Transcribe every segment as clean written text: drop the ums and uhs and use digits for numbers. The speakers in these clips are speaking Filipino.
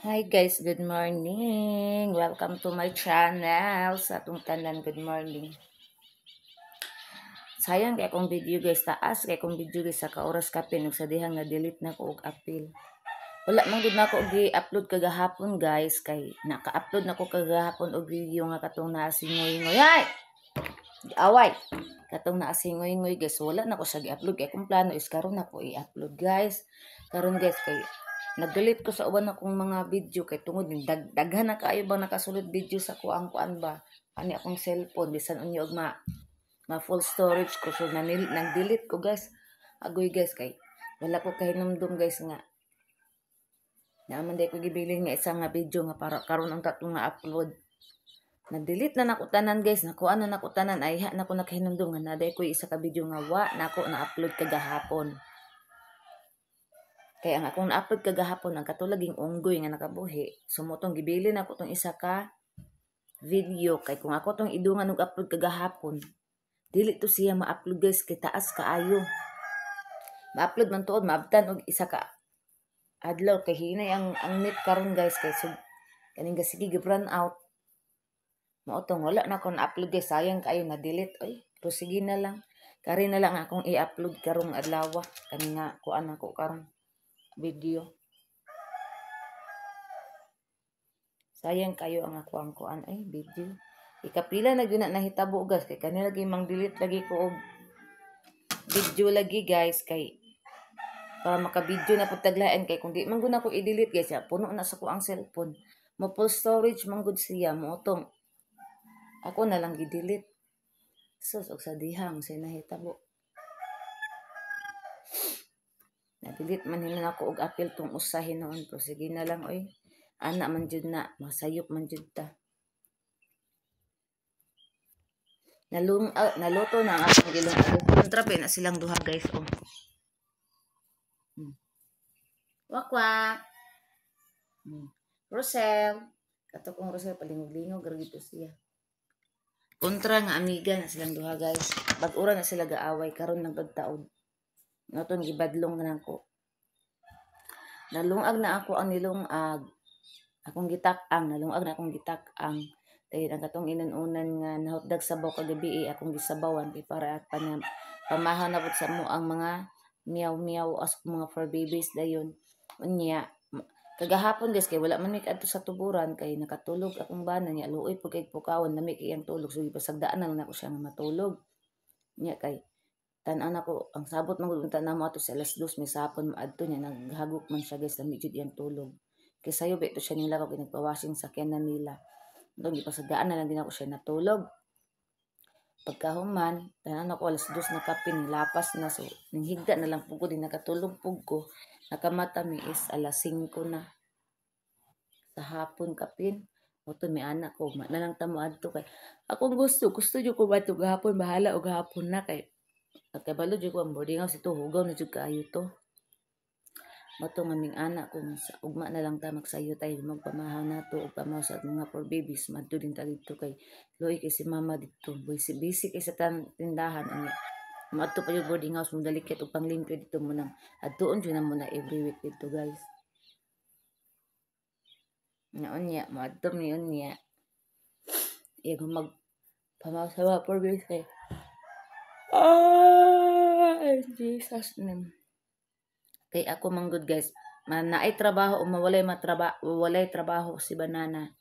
Hi guys, good morning. Welcome to my channel. Sa atong tanan, good morning. Sayang kay akong video guys, taas kay akong video guys sa kaoras kapin ug sa dihang nga delete na ko og apil. Wala man gud nako gi-upload kagahapon guys kay naka-upload nako kagahapon og video nga katong naasingoy-ngoy. Ay! Away. Katong naasingoy-ngoy guys, wala nako siya gi-upload kay kung plano is karon nako i-upload guys. Karon guys kay nag-delete ko sa uban akong mga video kay tungod ni daghan na kaayo bang nakasulod video sa kuan ba ani akong cellphone bisan unyo og ma full storage ko so nag-delete ko guys. Agoy guys kay wala ko kahinumdum guys nga naman day ko gibilin nga isa nga video nga para karon ang tatlo nga upload. Nag-delete na nako tanan guys, nakuha na nako tanan ay ha nako nakahinumdum nga naday ko isa ka video nga wa nako na-upload kagahapon. Kaya ang akong na-upload kagahapon ang katulaging unggoy nga nakabuhi. Sumutong gibilin ako tong isa ka video kay kung ako tong idungan og upload kagahapon, dili to siya ma-upload guys kay taas kaayo. Ma-upload man tuod maabtan og isa ka adlaw kay hinay ang net karon guys kay sub kaning gasigi gi-run out. Mao tong wala na ko na-upload guys, sayang kaayo na delete oy. Pero sige na lang. Kari na lang akong i-upload karong adlaw kani nga kuan ako karong video. Sayang kayo ang ako ang kuan ay video. Ikapila na gyud na nahitabo guys kay kanila lagi mang delete lagi ko og video lagi guys kay para maka-video na pud taglaen kay kung di man gud ako i-delete guys ya puno na sa ko ang cellphone. Mo full storage man gud siya mo tong ako na lang gi-delete. Sus og sa dihang say nahitabo. Na-delete man nila ako og apil tong usahin noon pero sige na lang oy. Ana man jud na masayop man jud ta. Naluto na ang akong gilong kontrape na silang duha guys oh. Wakwak. Rosel. Kato kong Rosel palingog-lingog gito siya. Kontra nga amiga na silang duha guys. Bag-ura na sila gaaway karon ng pagtaod. Naton gibadlong na nako. Nalungag na ako ang nilungag. Akong gitak-ang, nalungag na akong gitak-ang. Dahil ang katong inununan nga nahotdag sabaw kagabi akong gisabawan kay para at pamahaw na pud sa mo ang mga meow as mga fur babies dayon. Unya kagahapon guys kay wala man mi kadto sa tuburan kay nakatulog akong bana niya luoy pud kay pukawon nami kay ang tulog so gipasagdaan na lang ako siya nga matulog. Nya kay tan-an ako ang sabot man gud unta namo ato sa alas 2 may sapon maadto niya naghagok man siya guys nami jud iyang tulog. Kay sayo beto siya nila kay nagpawashing sa kenan nila. Doon gipasagdaan na lang din ako siya natulog. Pagkahuman, tanan ako alas 2 na kapin lapas na so ninghigda na lang pugod din nakatulog pug ko. Nakamata mi is alas 5 na sa hapon kapin. Oto may anak ko na lang tamo adto kay akong gusto jud ko ba gahapon bahala og gahapon na kay kabalo jud ko ang boarding house ito hugaw na jud kaayo to. Mato nga ming anak kung sa ugma na lang ta magsayo tayo magpamahaw nato og pamahaw sa mga for babies madto din ta dito kay loy kay si mama dito busy kay sa tindahan ani madto pa yung boarding house mo dalikit og panglingkod dito mo nang adtuon jud na mo na every week dito guys. Unya madto mi unya iya mag pamahaw sa mga for babies kay Jesus name. Kay ako man good guys, naay trabaho o walay trabaho si Banana.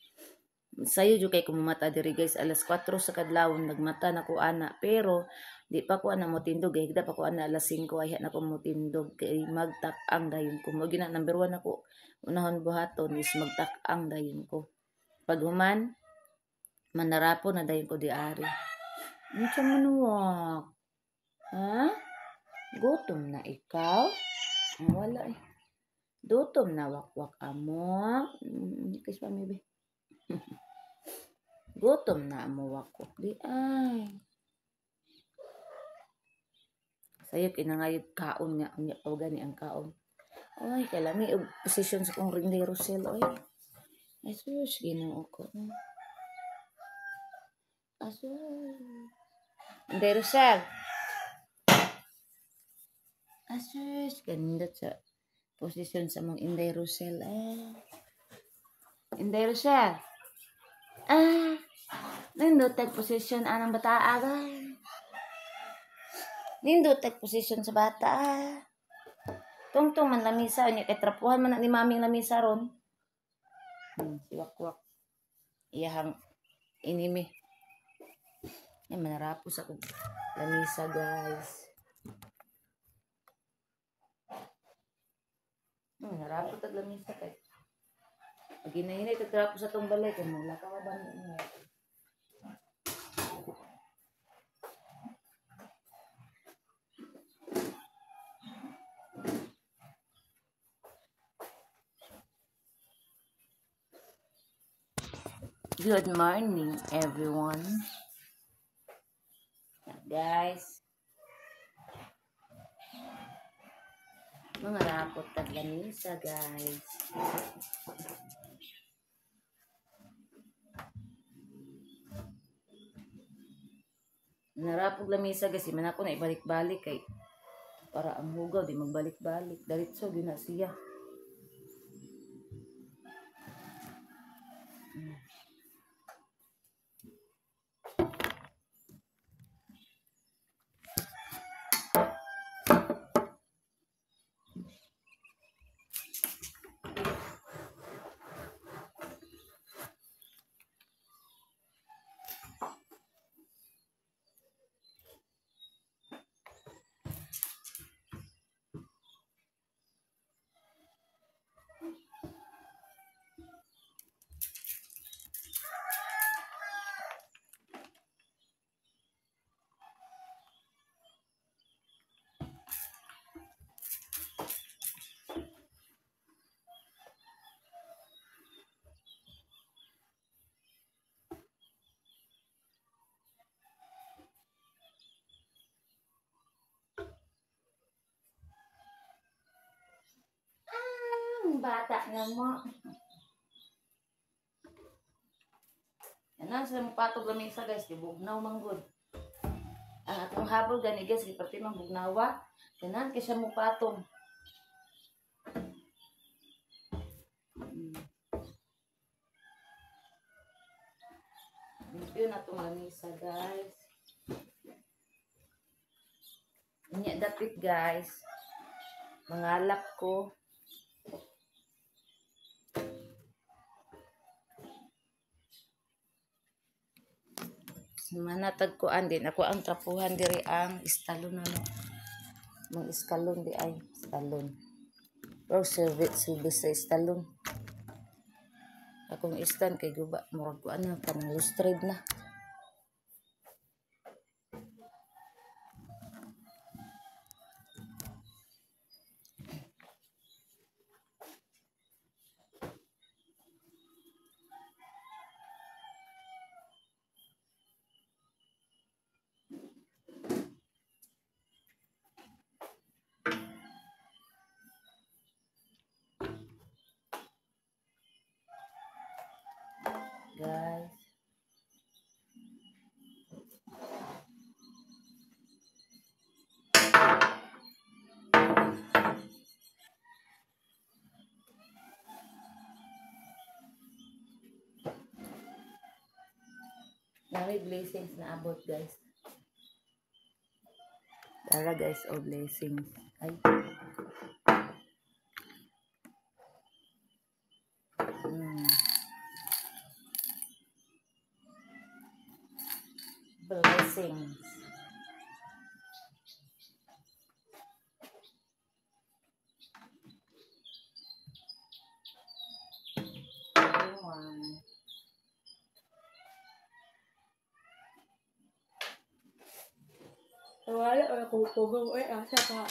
Sayo jud kay kumumata diri guys alas 4 sa kadlawon nagmata na ko ana pero di pa ko ana motindog higda pa ko ana alas 5 ay na ko motindog kay magtak-ang dayon ko mo gina number 1 ako unahon buhaton is magtak-ang dayon ko. Pag human manarapo na dayon ko di ari. Unsa manuwak? Ha? Gutom na ikaw? Wala eh. Dutom na wakwak amo. Kiss pa maybe. Gutom na amo wakwak. Di ay. Sayo kinangayod kaon nga. Unya pa gani ang kaon. Ay, kalami. Position sa kong ring de Rosel. Ay. Asus, ginoo ko. Asus. De Rosel. Asus, ganda sa position sa mong Inday Rosel. Indero siya. Ah, nindot tag position anang bata agay. Nindot tag position sa bata. Tungtong man lamisa niya kay trapuhan man ni maming lamisa ron. Siwak-wak. Iyahang inimi. Yan manarapos ako lamisa guys. Narapos tag lamisa kay. Pag hinahinay tagtrapos sa tong balay kay mula ka ba niya. Good morning, everyone. Guys, mga rapot at lamisa, guys. Narapog lamisa kasi man ako na ibalik-balik kay para ang hugaw di magbalik-balik. Daritso gina siya. Bata na mo. Yan lang sila mapatog lamisa guys. Di bugnaw manggod. Ang atong habol gani guys. Di pati mang bugnawa. Yan kaya siya mapatong. Limpyo na itong lamisa guys. Inya dapit guys. Mangalak ko. Manatagkuan din ako ang trapuhan diri ang istalon na no. Mang iskalon di ay istalon. Pero service sa istalon. Akong istan kay guba murag ko ana kanang lustrade na. Guys. May blessings na abot guys. Tara guys, all blessings. Ay. Blessings. Everyone. Wala or kung pugong ay asa pa.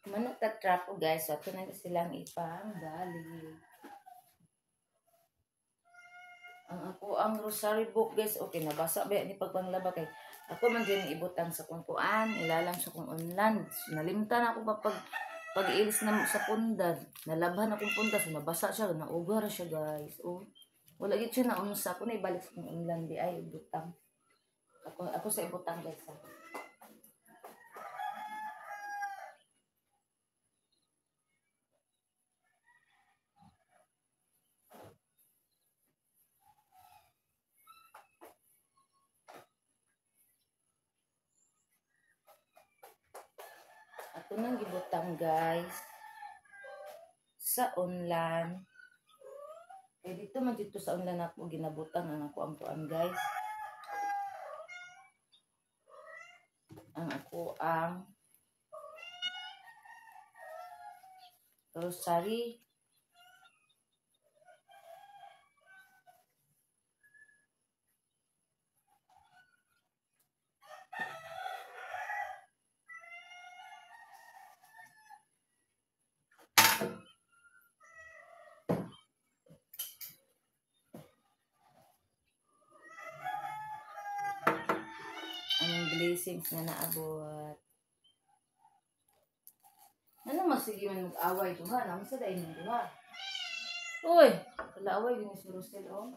Manok ta trapo guys, so ato na silang ipanggali. Ang ako ang rosary book guys, okay nabasa ba ni pagpanglaba kay ako man din ibutang sa kungkuan, ilalang sa kung online. Nalimtan ako pag-ilis na sa pundad. Nalabhan akong pundad, so nabasa siya, naugar siya guys. Oh, wala gid siya na unsa ko na ibalik sa kung online di ay ibutang. Ako sa ibutang guys. Ha? Ako nang gibutang guys sa online. Eh dito man dito sa online ako ginabutang ang ako ang kuan guys. Ang ako ang rosary. Ang blessings na naabot. Ano masige man mag-away duha? Naman sa dain ng duha. Uy! Kalaaway din si Rosel, oh.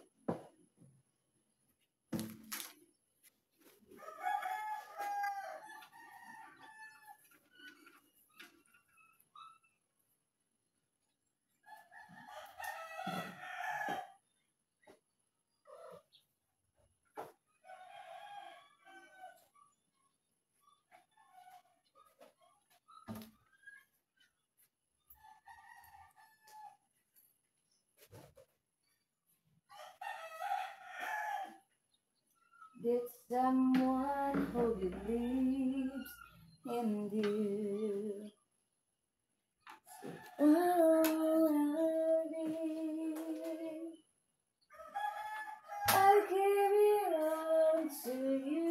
Did someone who believes in you? I give it all to you.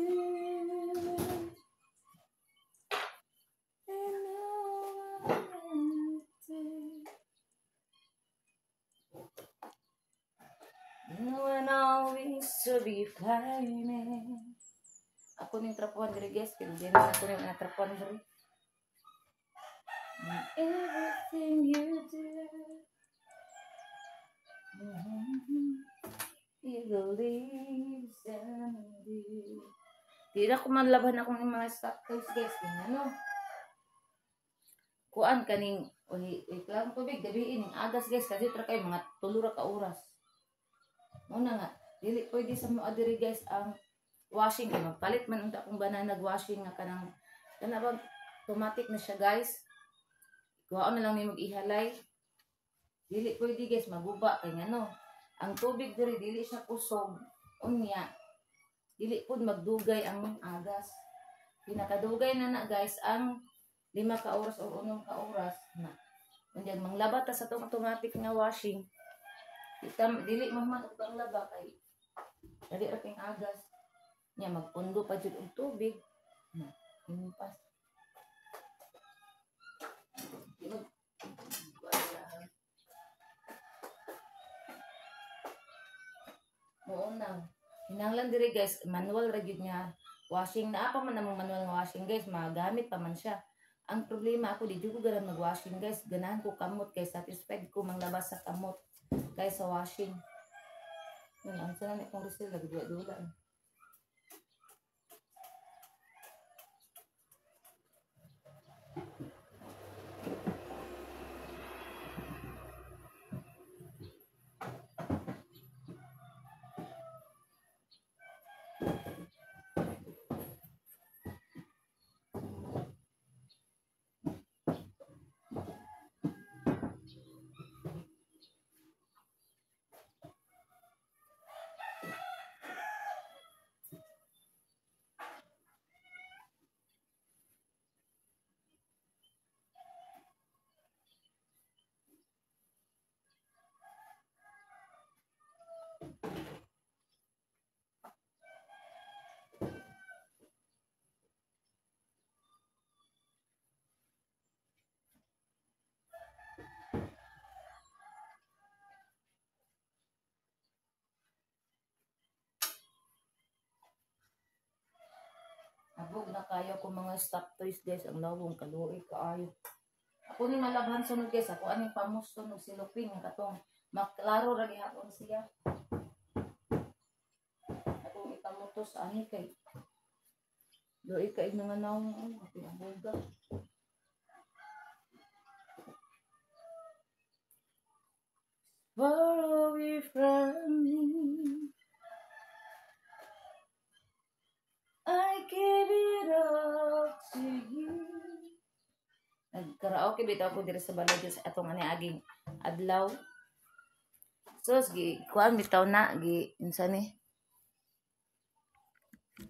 And no one when always to be climbing. Ako ning trapuan diri guys, pero di na ako ning trapuan diri. Everything you do, you believe in you. Di na ko manlaban akong mga stock toys guys, ano? Kuan kaning lang tubig gabi ning agas guys kasi tra kay mga 3 ra ka oras. Muna nga, dili pwede sa mo adiri guys ang washing kay magpalit man unta akong banana washing nga kanang kana ba automatic na siya guys. Kuha na lang may mag-ihalay. Dili pwede guys maguba kay ngano. Ang tubig diri dili siya kusog. Unya. Dili pud magdugay ang agas. Pinakadugay na guys ang 5 ka oras o 6 ka oras na. Unyan manglaba ta sa tong automatic nga washing. Dili man og laba kay dali ra kay agas. Nya magpundo pa jud og tubig. Na, impas. Oo na. Hinanglan diri guys, manual ra gyud niya washing na pa man namang manual nga washing guys, magamit pa man siya. Ang problema ako di jud ko ganang mag-washing guys, ganahan ko kamot kay satisfied ko manglabas sa kamot kay sa washing. Yun, ang sana ni kong Rosel lagi dula. Abog na kayo ko mga stop toys guys. Ang lawong kaluoy kaayo. Ako ni malabhan sunod guys. Ako aning pamos sunod siluping. Ang katong maklaro ra gihapon siya. Akong ipamutos ani kay. Doy kay mga naong pinabuga. Far away from me, I give it all to you. Nagkaraoke bitaw ko diri sa balay sa atong ani aging adlaw. So gi kuan bitaw na gi unsa ni?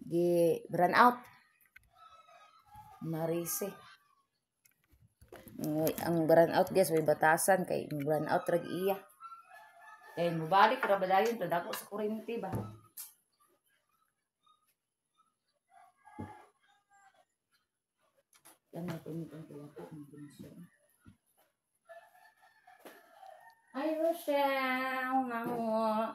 Gi burn out. Marise. Ang burn out guys may batasan kay burn out rag iya. Eh, mubalik ra ba dayon to dako sa kuryente ba? Yan na ko nitong tulako ng bunso. Ay, Rochelle, nango.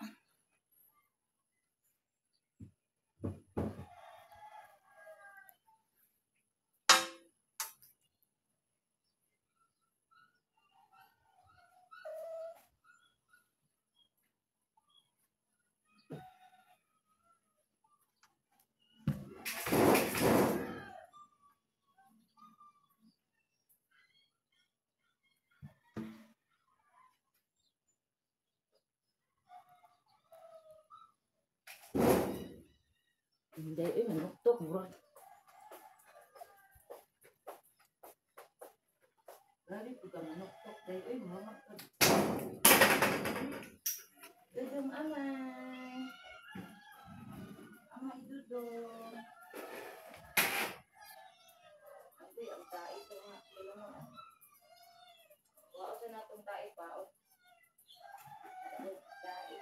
Hindi, manuktok, bro. Grabe po ka manuktok. Dahil, mamakad. Dudong amay. Amay dudong. Ate, ang tae ito nga. Kailan mo. Wao sa natong tae pa. Tae.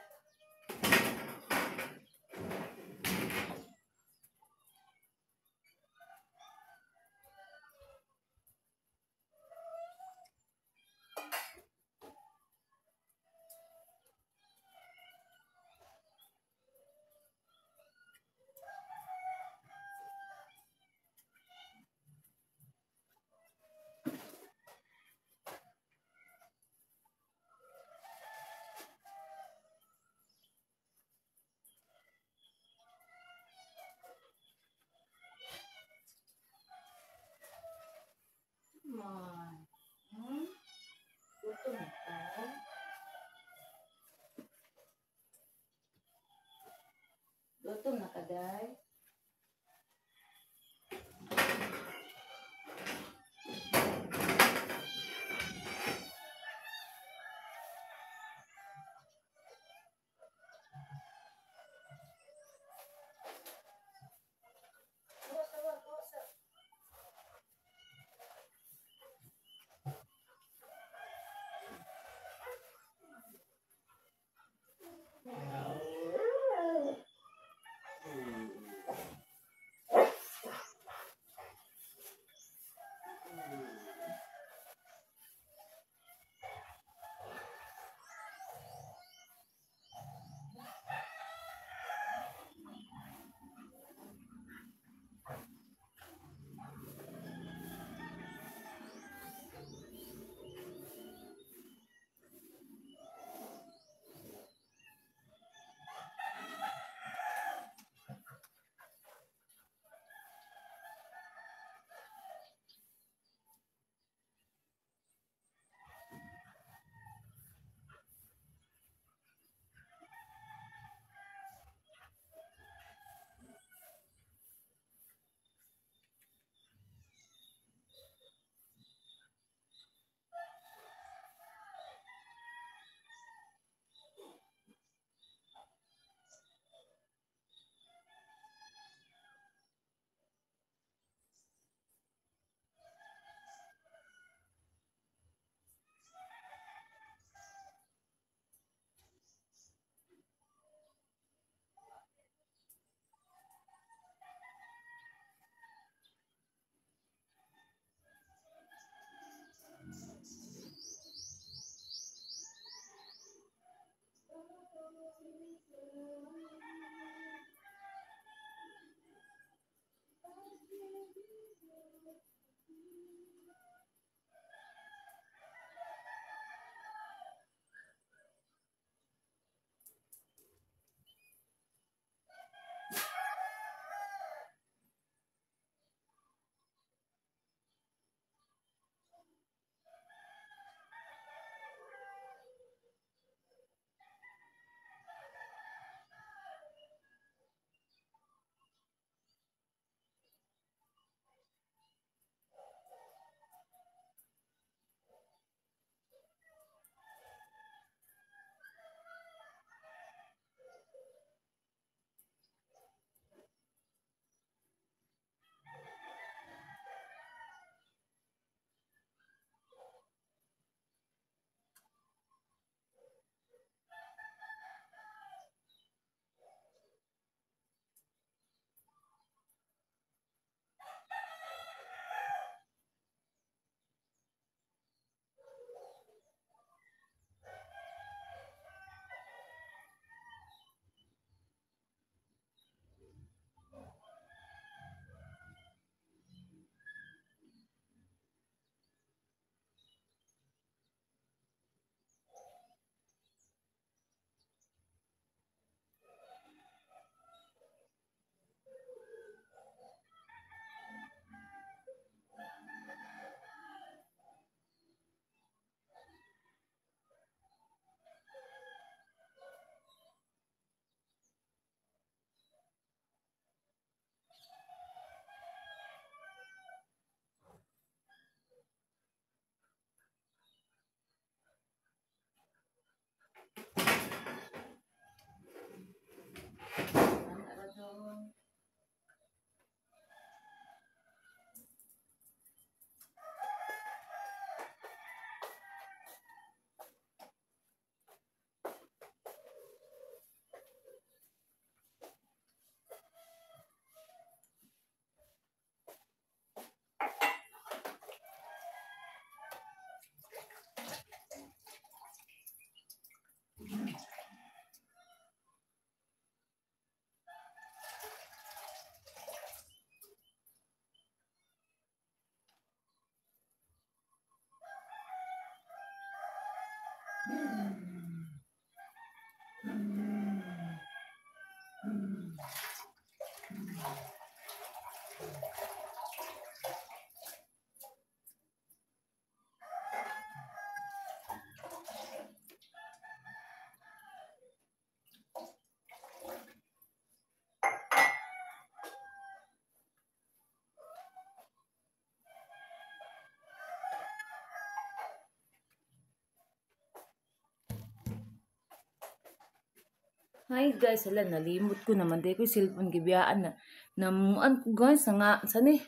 Hi guys, hala nalimot ko naman day ko cellphone gibiyaan na namuan ko guys nga sani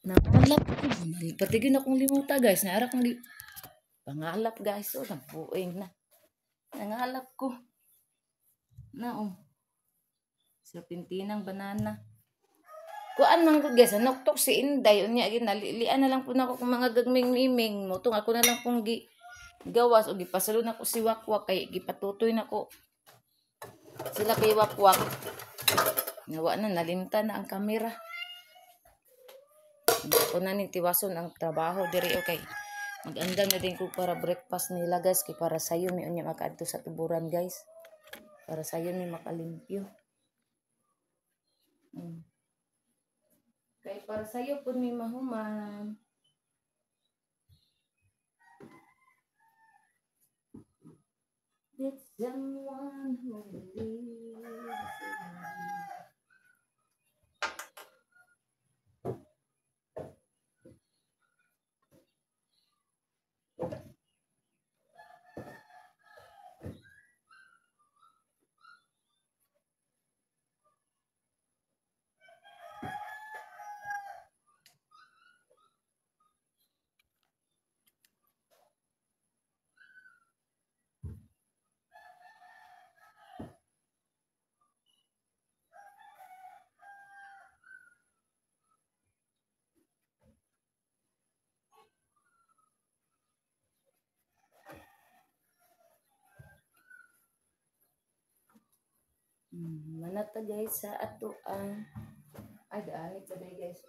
nangalap ko patigin akong limuta guys naara kong pangalap guys oh nabuing na nangalap ko na sa pintinang banana kuan man gud guys noktok si Inday unya ginalilian na lang po nako kung mga gagming miming motong ako na lang pong gawas o gipasalo na ko si Wakwak kay gipatutoy na ko sila kay Wakwak. Nawa na, nalimtan na ang kamera. Ako na ni tiwason ang trabaho diri okay. Mag-andam na din ko para breakfast nila guys kay para sayo mi unya makaadto sa tuburan guys. Para sayo mi makalimpyo. Kay para sayo pud mi mahuman. It's someone who believes in me. Manata guys sa ato ang ay daanit sa day guys.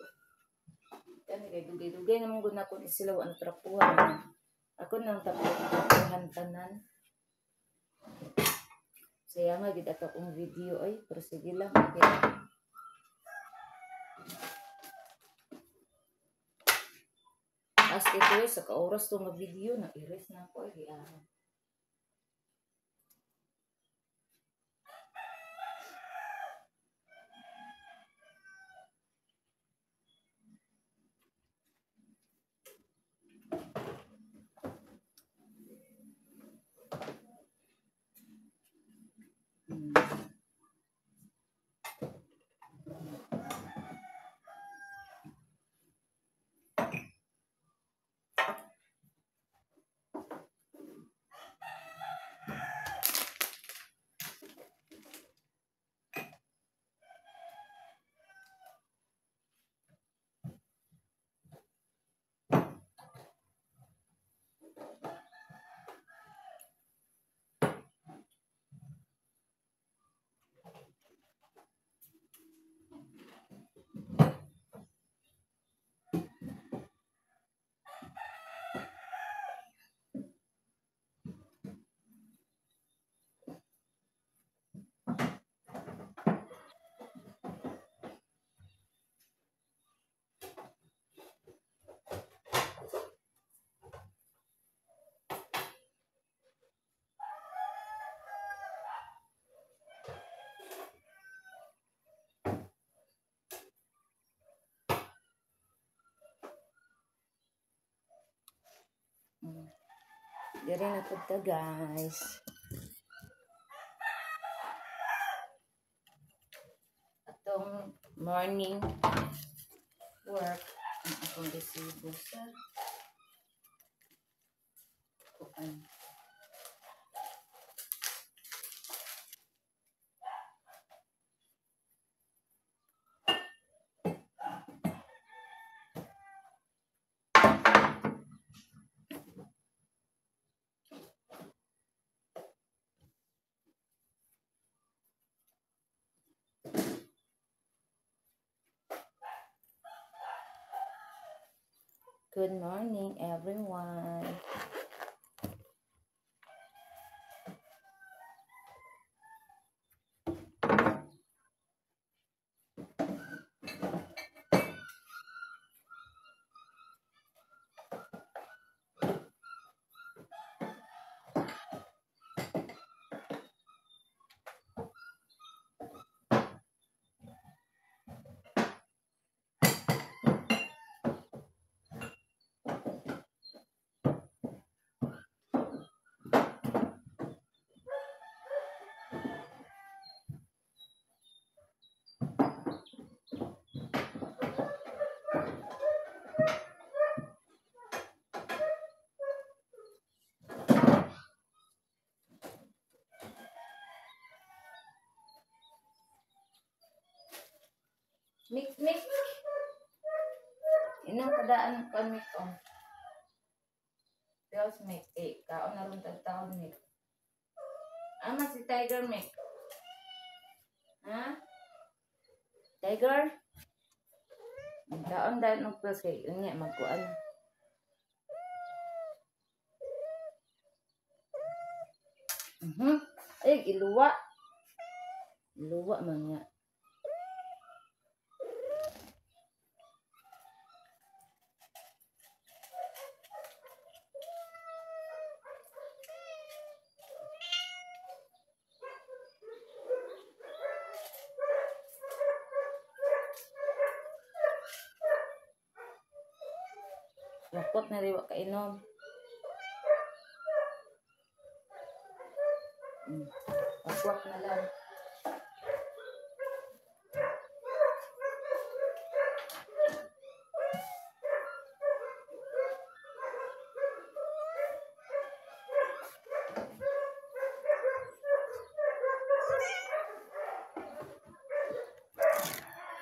Kani kay dugay-dugay naman gud nako isilaw ang trapuhan. Ako nang trapuhan tanan. Saya nga gid ato kong video ay pero sige lang. Okay. As ito sa kaoras to nga video na iris na ako ay giahan. Diri na po ta guys. Atong morning work ang akong resibo sa kuan. Good morning, everyone. Mix. Inong kadaan pa mix on. Girls mix. Kaon na rin tagtaon mix. Ama si Tiger mix. Ha? Tiger? Taon dahil ng plus kay yun nga magkuan. Ay, iluwa. Iluwa man nga. Wakot na rin kainom. Wakwak na lang.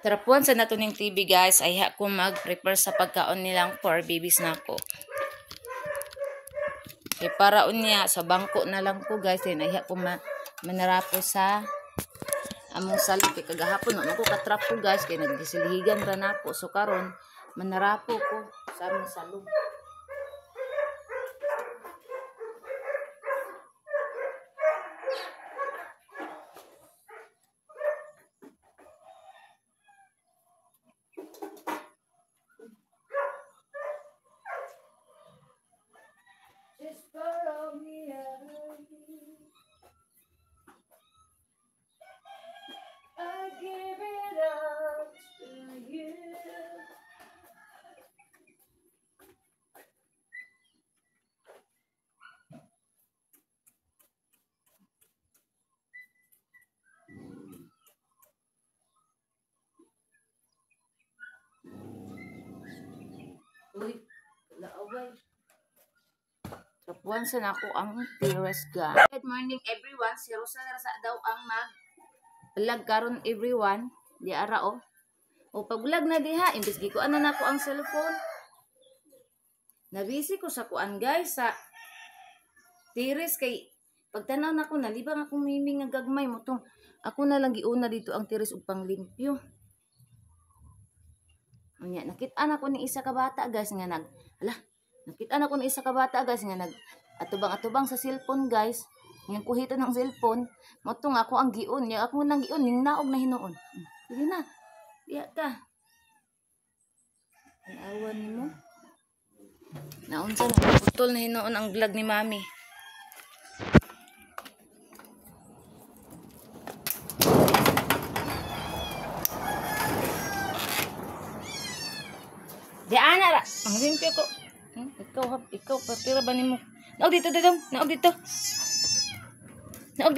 Tarapuan sa natuning TV guys, ay ko mag-prepare sa pagkaon nilang for babies na ko. Kaya para unya sa bangko na lang ko guys, ay ko manarapo sa among salon. Kaya kagahapon no ko katrap ko guys, kaya nagdisilhigan ra nako. So karon manarapo ko sa among salon. Just follow me, I give it up to you. Uy, laaway. Tapuan sa nako ang Pires ga. Good morning everyone. Si Rosa Rasa daw ang mag-vlog karon everyone. Di ara o. O pag-vlog na diha, imbis gi ko ana nako ang cellphone. Nabisi ko sa kuan guys sa Pires kay pagtanaw nako nalibang akong miming nga gagmay mo tong ako na lang giuna dito ang Pires ug panglimpyo. Unya nakita na ko ni isa ka bata guys nga nakita na ko ni isa ka bata guys nga atubang sa cellphone guys. Yung kuhito ng cellphone, motong ako ang giun. Yung ako nang giun, ning naog na hinuon. Sige na. Diya ka. Ang awan ni mo. Naunsa na putol na hinuon ang vlog ni Mami. Di ana ra. Ang limpyo ko. Ikaw, patira ba nimo? Naog dito. Naog dito. Naog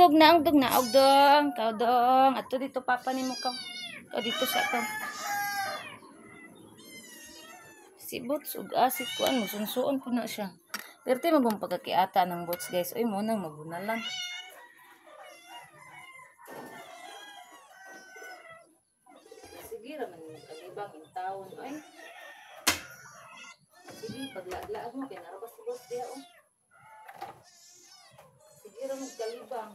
dong. Kau dong. Ato dito papa nimo ka. O dito sa ka. Si Bots ug asit ko ano, sunsuon po na siya. Pero tayo magmang pagkakiata ng Bots guys. Uy, muna magunalan. Sige raman yung kalibang yung taon. Ay. Sige, paglaag-laag mo. Kaya narabas si Bots diya o. Sige raman yung kalibang.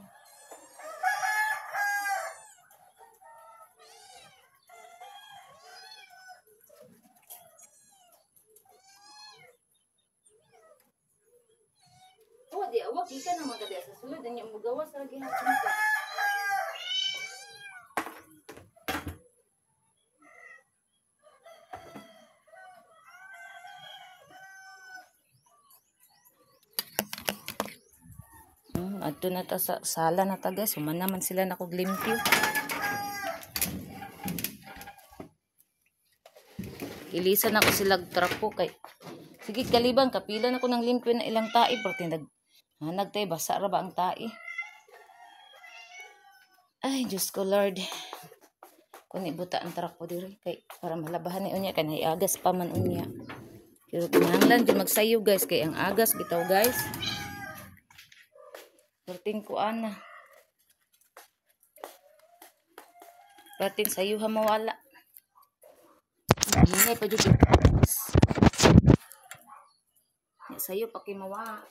Di awak ika na magkadaya sa sulod ang yung magawas sa lagi hapon ka. Adto na ta sa sala na ta guys. Human naman sila nakuglimpyo. Ilisan ako sila trapo kay sige kalibang kapilan ako ng limpyo na ilang tae pero nagtay basa ra ba ang tae? Ay, Diyos ko Lord. Kung ibuta ang trapo diri kay para malabahan ni unya kanay agas pa man unya. Pero kinahanglan jud magsayo guys kay ang agas bitaw guys. Perting ko ana. Perting sayo ha mawala. Hingay pa dito. Sa'yo, pakimawa.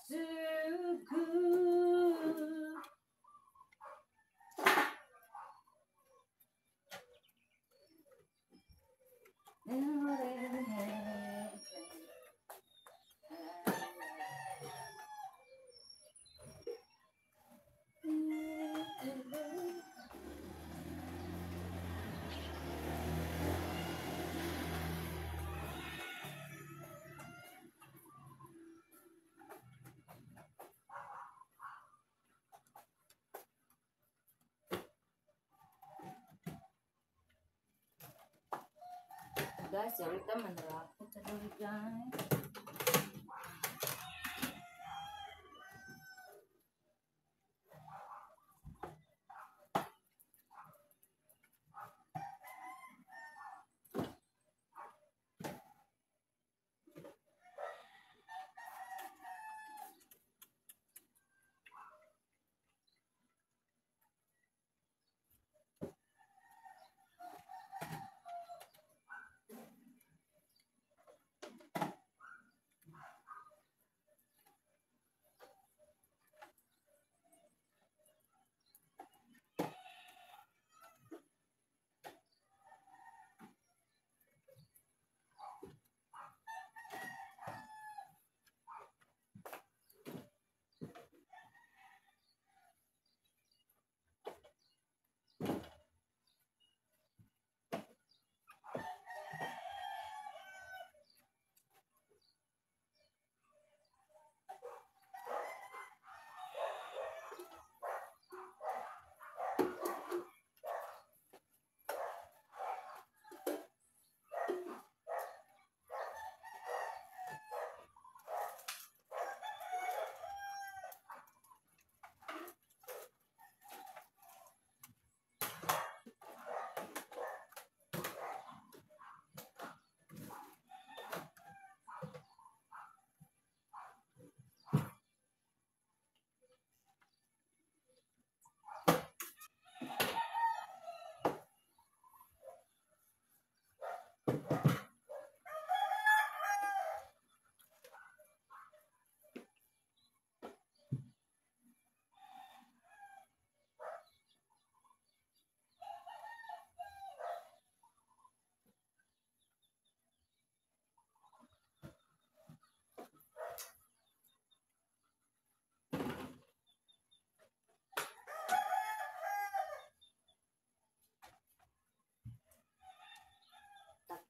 So good. Guys, sorry ka man rapot sa duri guys.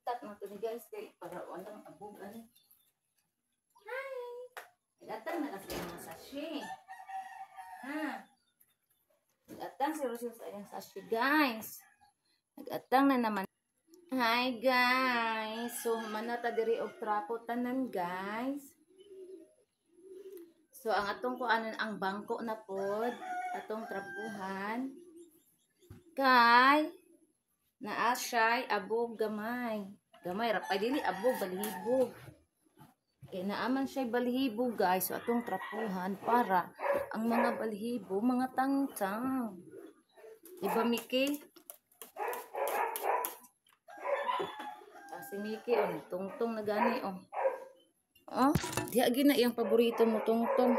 Tak na to ni guys kay para walang abog ani. Hi. Datang na kasi ang sachet. Ha. Datang si Rosie sa iyang sachet guys. Nag-atang na naman. Hi guys. So manata diri og trapo tanan guys. So ang atong kuanon ang bangko na pod, atong trapuhan. Kay naa siya'y abog gamay. Gamay ra pa dili abog balhibog. Kay naaman siya'y balhibog guys. So atong trapuhan para ang mga balhibo mga tangtang. Diba Miki? Si Miki oh, tungtong na gani oh. Oh, di agi na iyang paborito mo tungtong.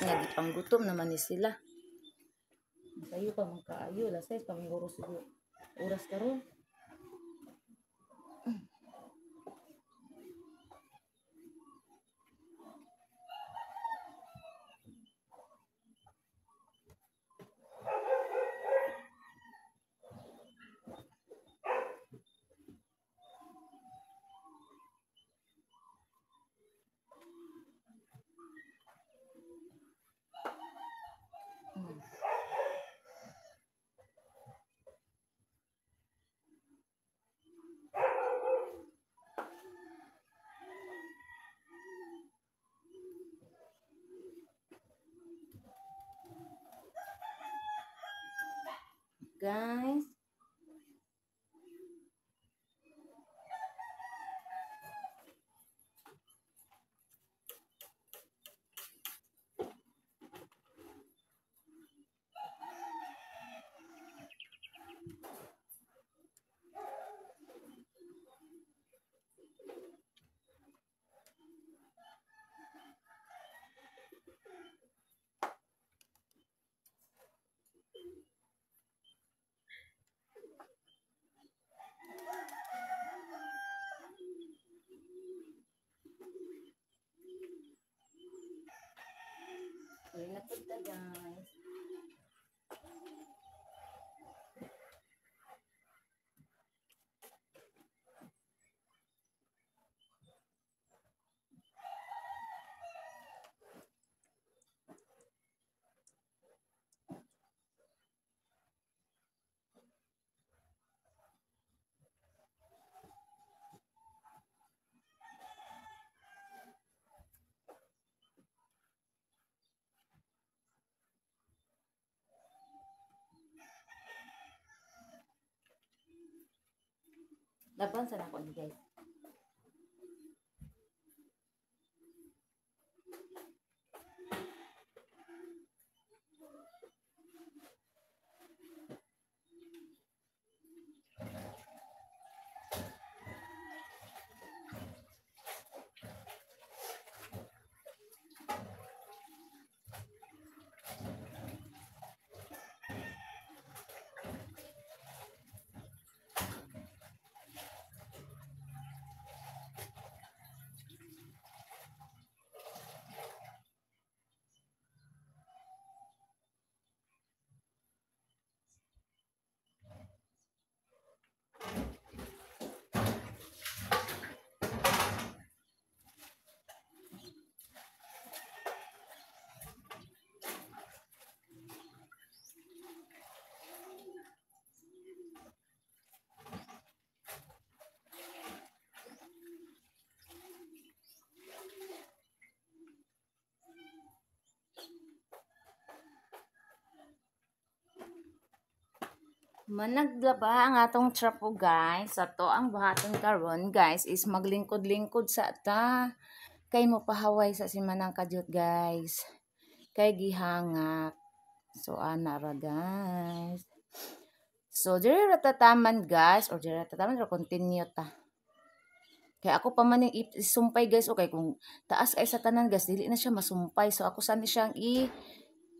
Nga panggutom naman ni sila. Sayo pa mong kaayo, lasay pa mong oras karon. Guys, Laban sa nako ni guys. Managlaba ang atong trapo guys. Sa to ang buhaton karon guys is maglingkod-lingkod sa ta. Kay mo pahaway sa simanang kadyot guys. Kay gihangak. So ana ra guys. So diri ra tataman guys or diri ra tataman ra continue ta. Kaya ako pa man isumpay guys okay kung taas kay sa tanan guys dili na siya masumpay. So ako sani siyang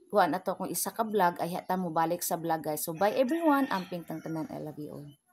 kuha na to kung isa ka vlog ay hata mo balik sa vlog guys. So bye everyone. Amping tang tanan. I love you all.